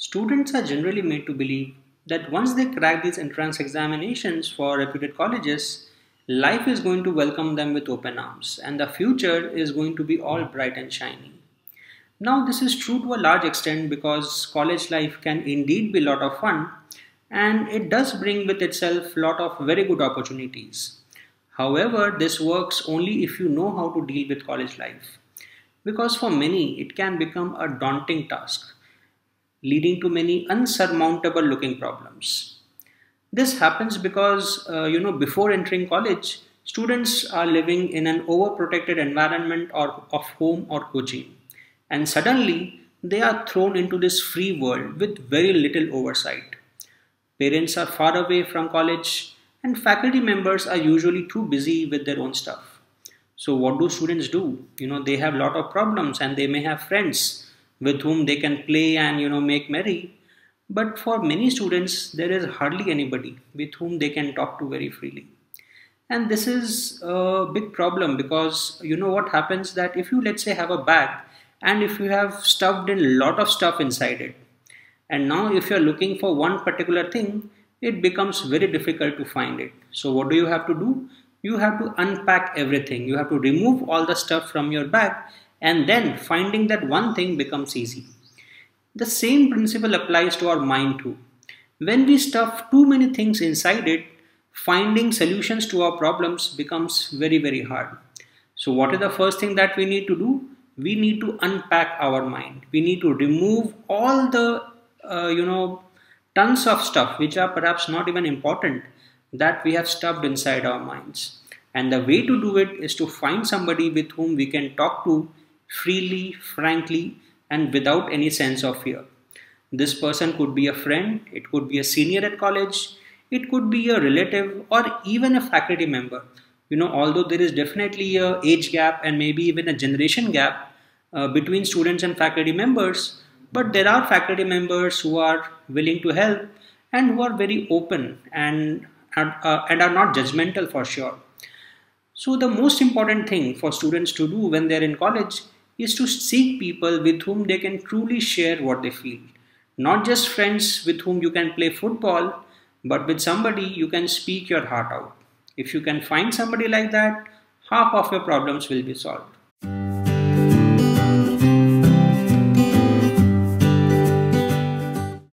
Students are generally made to believe that once they crack these entrance examinations for reputed colleges, life is going to welcome them with open arms and the future is going to be all bright and shiny. Now, this is true to a large extent because college life can indeed be a lot of fun and it does bring with itself a lot of very good opportunities. However, this works only if you know how to deal with college life because for many it can become a daunting task leading to many unsurmountable looking problems. This happens because before entering college, students are living in an overprotected environment or of home or coaching, and suddenly they are thrown into this free world with very little oversight. Parents are far away from college, and faculty members are usually too busy with their own stuff. So what do students do? They have a lot of problems and they may have friends with whom they can play and make merry. But for many students, there is hardly anybody with whom they can talk to very freely. And this is a big problem because what happens that if you let's say have a bag and if you have stuffed in a lot of stuff inside it, and now if you're looking for one particular thing, it becomes very difficult to find it. So what do you have to do? You have to unpack everything. You have to remove all the stuff from your bag and then finding that one thing becomes easy. The same principle applies to our mind too. When we stuff too many things inside it, finding solutions to our problems becomes very, very hard. So what is the first thing that we need to do? We need to unpack our mind. We need to remove all the, tons of stuff which are perhaps not even important that we have stuffed inside our minds. And the way to do it is to find somebody with whom we can talk to freely, frankly, and without any sense of fear. This person could be a friend, it could be a senior at college, it could be a relative or even a faculty member. Although there is definitely a age gap and maybe even a generation gap between students and faculty members, but there are faculty members who are willing to help and who are very open and are not judgmental for sure. So the most important thing for students to do when they're in college is to seek people with whom they can truly share what they feel. Not just friends with whom you can play football, but with somebody you can speak your heart out. If you can find somebody like that, half of your problems will be solved.